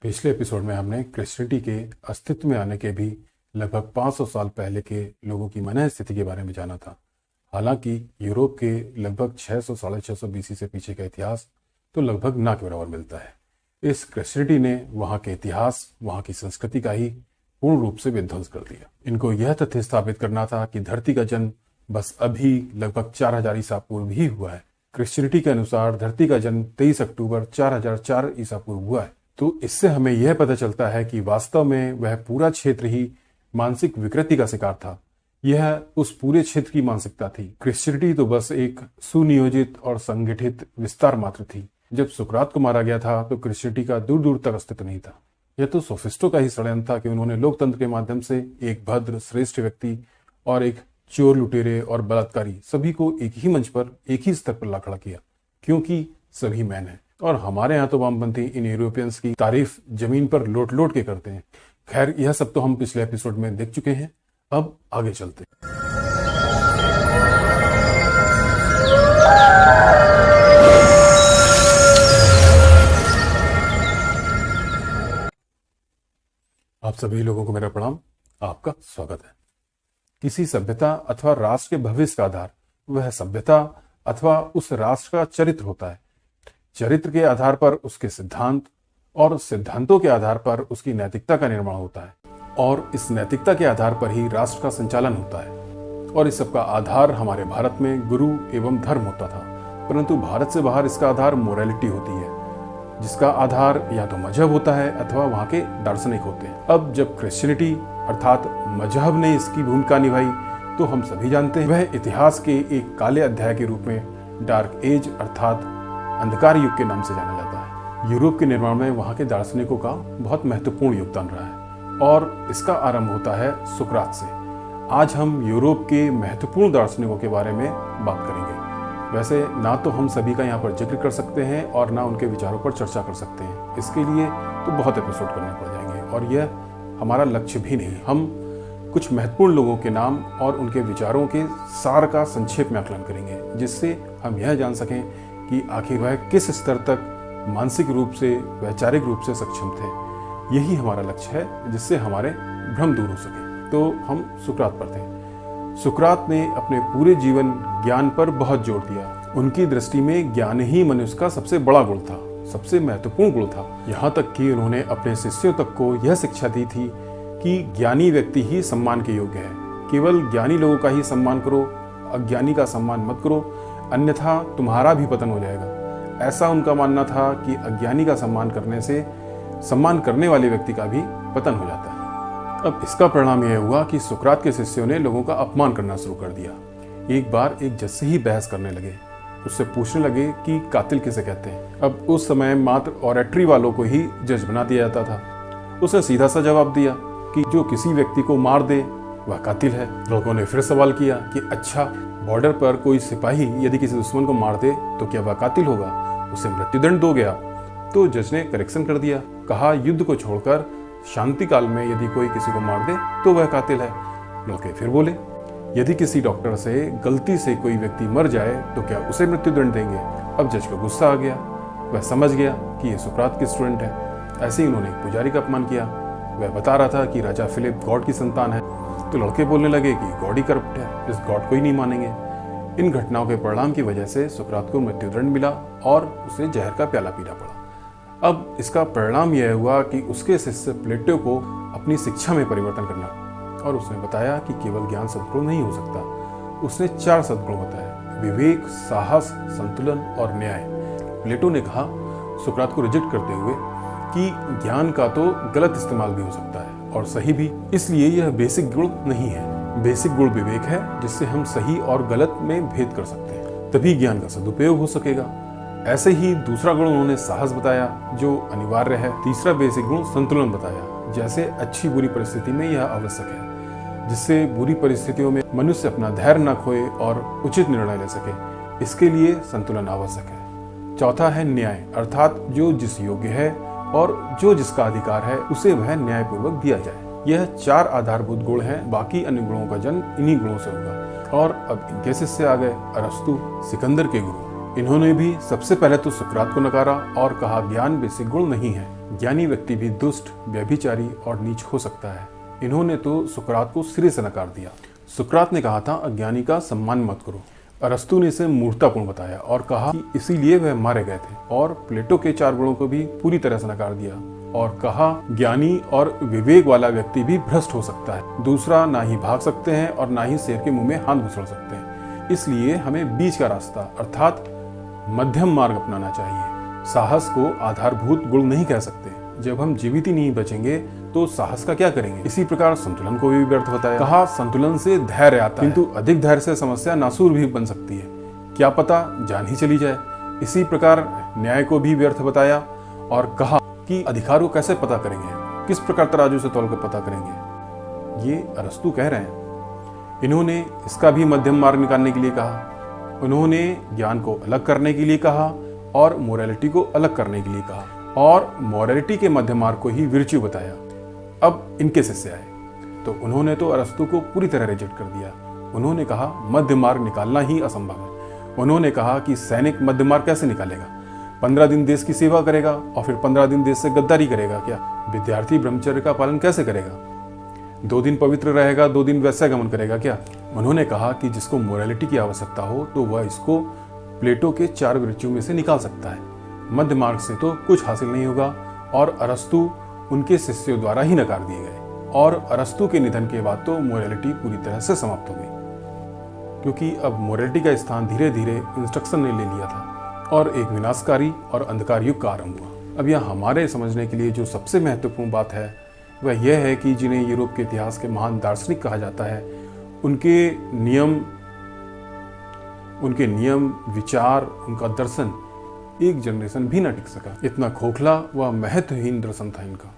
पिछले एपिसोड में हमने क्रिश्चियनिटी के अस्तित्व में आने के भी लगभग 500 साल पहले के लोगों की मन स्थिति के बारे में जाना था। हालांकि यूरोप के लगभग 600 साढ़े 600 बीसी से पीछे का इतिहास तो लगभग ना के बराबर मिलता है। इस क्रिश्चियनिटी ने वहाँ के इतिहास, वहाँ की संस्कृति का ही पूर्ण रूप से विध्वंस कर दिया। इनको यह तथ्य स्थापित करना था कि धरती का जन्म बस अभी लगभग 4000 ईसा पूर्व ही हुआ है। क्रिश्चियनिटी के अनुसार धरती का जन्म 23 अक्टूबर 4004 ईसा पूर्व हुआ है। तो इससे हमें यह पता चलता है कि वास्तव में वह पूरा क्षेत्र ही मानसिक विकृति का शिकार था। यह उस पूरे क्षेत्र की मानसिकता थी। क्रिश्चियनिटी तो बस एक सुनियोजित और संगठित विस्तार मात्र थी। जब सुकरात को मारा गया था तो क्रिश्चियनिटी का दूर दूर तक अस्तित्व नहीं था। यह तो सोफिस्टों का ही षड्यंत्र था कि उन्होंने लोकतंत्र के माध्यम से एक भद्र श्रेष्ठ व्यक्ति और एक चोर, लुटेरे और बलात्कारी सभी को एक ही मंच पर, एक ही स्तर पर ला खड़ा किया, क्योंकि सभी मैन हैं। और हमारे यहाँ तो वामपंथी इन यूरोपियंस की तारीफ जमीन पर लोट लोट के करते हैं। खैर, यह सब तो हम पिछले एपिसोड में देख चुके हैं। अब आगे चलते हैं। आप सभी लोगों को मेरा प्रणाम, आपका स्वागत है। किसी सभ्यता अथवा राष्ट्र के भविष्य का आधार वह सभ्यता अथवा उस राष्ट्र का चरित्र होता है। चरित्र के आधार पर उसके सिद्धांत और सिद्धांतों के आधार पर उसकी नैतिकता का निर्माण होता है, और इस नैतिकता के आधार पर ही राष्ट्र का संचालन होता है। और इस सब का आधार हमारे भारत में गुरु एवं धर्म होता था, परंतु भारत से बाहर इसका आधार मोरालिटी होती है, जिसका आधार या तो मजहब होता है अथवा वहां के दार्शनिक होते हैं। अब जब क्रिश्चियनिटी अर्थात मजहब ने इसकी भूमिका निभाई तो हम सभी जानते हैं वह इतिहास के एक काले अध्याय के रूप में डार्क एज अर्थात अंधकार युग के नाम से जाना जाता है। यूरोप के निर्माण में वहां के दार्शनिकों का बहुत महत्वपूर्ण योगदान रहा है, और इसका आरंभ होता है सुकरात से। आज हम यूरोप के महत्वपूर्ण दार्शनिकों के बारे में बात करेंगे। वैसे ना तो हम सभी का यहाँ पर जिक्र कर सकते हैं और ना उनके विचारों पर चर्चा कर सकते हैं। इसके लिए तो बहुत एपिसोड करने पड़ जाएंगे, और यह हमारा लक्ष्य भी नहीं। हम कुछ महत्वपूर्ण लोगों के नाम और उनके विचारों के सार का संक्षेप में आकलन करेंगे, जिससे हम यह जान सकें कि आखिर वह किस स्तर तक मानसिक रूप से, वैचारिक रूप से सक्षम थे। यही हमारा लक्ष्य है, जिससे हमारे भ्रम दूर हो सके। तो हम सुकरात पर थे। सुकरात ने अपने पूरे जीवन ज्ञान पर बहुत जोर दिया। उनकी दृष्टि में ज्ञान ही मनुष्य का सबसे बड़ा गुण था, सबसे महत्वपूर्ण गुण था। यहाँ तक कि उन्होंने अपने शिष्यों तक को यह शिक्षा दी थी कि ज्ञानी व्यक्ति ही सम्मान के योग्य है। केवल ज्ञानी लोगों का ही सम्मान करो, अज्ञानी का सम्मान मत करो, अन्यथा तुम्हारा भी पतन हो जाएगा। ऐसा उनका मानना था कि अज्ञानी का सम्मान करने से सम्मान करने वाले व्यक्ति का भी पतन हो जाता है। अब इसका परिणाम यह हुआ कि सुकरात के शिष्यों ने लोगों का अपमान करना शुरू कर दिया। एक बार एक जज से ही बहस करने लगे। उससे पूछने लगे कि कातिल किसे कहते हैं। अब उस समय मात्र ऑरेटरी वालों को ही जज बना दिया जाता था। उसने सीधा सा जवाब दिया कि जो किसी व्यक्ति को मार दे वह कातिल है। लोगों ने फिर सवाल किया कि अच्छा, बॉर्डर पर कोई सिपाही यदि किसी दुश्मन को मार दे तो क्या वह कातिल होगा, उसे मृत्युदंड दो गया। तो जज ने करेक्शन कर दिया, कहा युद्ध को छोड़कर शांति काल में यदि कोई किसी को मार दे तो वह कातिल है। लड़के फिर बोले, यदि किसी डॉक्टर से गलती से कोई व्यक्ति मर जाए तो क्या उसे मृत्युदंड देंगे। अब जज को गुस्सा आ गया। वह समझ गया कि ये सुकरात के स्टूडेंट है। ऐसे ही उन्होंने एक पुजारी का अपमान किया। वह बता रहा था कि राजा फिलिप गॉड की संतान है। तो लड़के बोलने लगे कि गॉड ही करप्ट है, इस गॉड को ही नहीं मानेंगे। इन घटनाओं के परिणाम की वजह से सुकरात को मृत्युदंड मिला और उसे जहर का प्याला पीना पड़ा। अब इसका परिणाम यह हुआ कि उसके शिष्य प्लेटो को अपनी शिक्षा में परिवर्तन करना, और उसने बताया कि केवल ज्ञान सद्गुण नहीं हो सकता। उसने 4 सद्गुण बताए: विवेक, साहस, संतुलन और न्याय। प्लेटो ने कहा सुकरात को रिजेक्ट करते हुए कि ज्ञान का तो गलत इस्तेमाल भी हो सकता है और सही भी, इसलिए यह बेसिक गुण नहीं है। बेसिक गुण विवेक है, जिससे हम सही और गलत में भेद कर सकते हैं, तभी ज्ञान का सदुपयोग हो सकेगा। ऐसे ही दूसरा गुण उन्होंने साहस बताया, जो अनिवार्य है। तीसरा बेसिक गुण संतुलन बताया, जैसे अच्छी बुरी परिस्थिति में यह आवश्यक है, जिससे बुरी परिस्थितियों में मनुष्य अपना धैर्य न खोए और उचित निर्णय ले सके। इसके लिए संतुलन आवश्यक है। चौथा है न्याय, अर्थात जो जिस योग्य है और जो जिसका अधिकार है उसे वह न्यायपूर्वक दिया जाए। यह 4 आधारभूत गुण हैं। बाकी अन्य गुणों का जन्म इन्हीं गुणों से होगा। और अब इनके शिष्य आ गए, अरस्तु, सिकंदर के गुरु। इन्होंने भी सबसे पहले तो सुकरात को नकारा और कहा ज्ञान बेसिक गुण नहीं है, ज्ञानी व्यक्ति भी दुष्ट, व्यभिचारी और नीच हो सकता है। इन्होंने तो सुकरात को सिरे से नकार दिया। सुकरात ने कहा था अज्ञानी का सम्मान मत करो। अरस्तु ने इसे मूर्खतापूर्ण बताया और कहा कि इसीलिए वह मारे गए थे, और प्लेटो के 4 गुणों को भी पूरी तरह से नकार दिया और कहा ज्ञानी और विवेक वाला व्यक्ति भी भ्रष्ट हो सकता है। दूसरा, ना ही भाग सकते हैं और ना ही शेर के मुंह में हाथ घुसड़ सकते हैं। इसलिए हमें बीच का रास्ता अर्थात मध्यम मार्ग अपनाना चाहिए। साहस को आधारभूत गुण नहीं कह सकते। जब हम जीवित ही नहीं बचेंगे तो साहस का क्या करेंगे। इसी प्रकार संतुलन को भी व्यर्थ बताया। कहा संतुलन से धैर्य आता है, किंतु अधिक धैर्य से समस्या नासूर भी बन सकती है, क्या पता जान ही चली जाए। इसी प्रकार न्याय को भी व्यर्थ बताया और कहा कि अधिकार को कैसे पता करेंगे, किस प्रकार तराजू से तौल कर पता करेंगे। ये अरस्तु कह रहे हैं। इन्होंने इसका भी मध्यम मार्ग निकालने के लिए कहा। उन्होंने ज्ञान को अलग करने के लिए कहा और मोरालिटी को अलग करने के लिए कहा, और मोरालिटी के मध्य मार्ग को ही विर्च्यू बताया। अब इनके शिष्य आए तो उन्होंने तो अरस्तु को पूरी तरह रिजेक्ट कर दिया। उन्होंने कहा मध्य मार्ग निकालना ही असंभव है। उन्होंने कहा कि सैनिक मध्य मार्ग कैसे निकालेगा, 15 दिन देश की सेवा करेगा और फिर 15 दिन देश से गद्दारी करेगा क्या। विद्यार्थी ब्रह्मचर्य का पालन कैसे करेगा, 2 दिन पवित्र रहेगा, 2 दिन वैश्यागमन करेगा क्या। उन्होंने कहा कि जिसको मोरालिटी की आवश्यकता हो तो वह इसको प्लेटो के 4 विर्च्यू में से निकाल सकता है। मध्य मार्ग से तो कुछ हासिल नहीं होगा, और अरस्तु उनके शिष्यों द्वारा ही नकार दिए गए। और अरस्तु के निधन के बाद तो मोरालिटी पूरी तरह से समाप्त हो गई, क्योंकि अब मोरालिटी का स्थान धीरे धीरे इंस्ट्रक्शन ने ले लिया था और एक विनाशकारी और अंधकार युग का आरंभ हुआ। अब यह हमारे समझने के लिए जो सबसे महत्वपूर्ण बात है वह यह है कि जिन्हें यूरोप के इतिहास के महान दार्शनिक कहा जाता है, उनके नियम, विचार, उनका दर्शन एक जनरेशन भी न टिक सका। इतना खोखला व महत्वहीन दर्शन था इनका।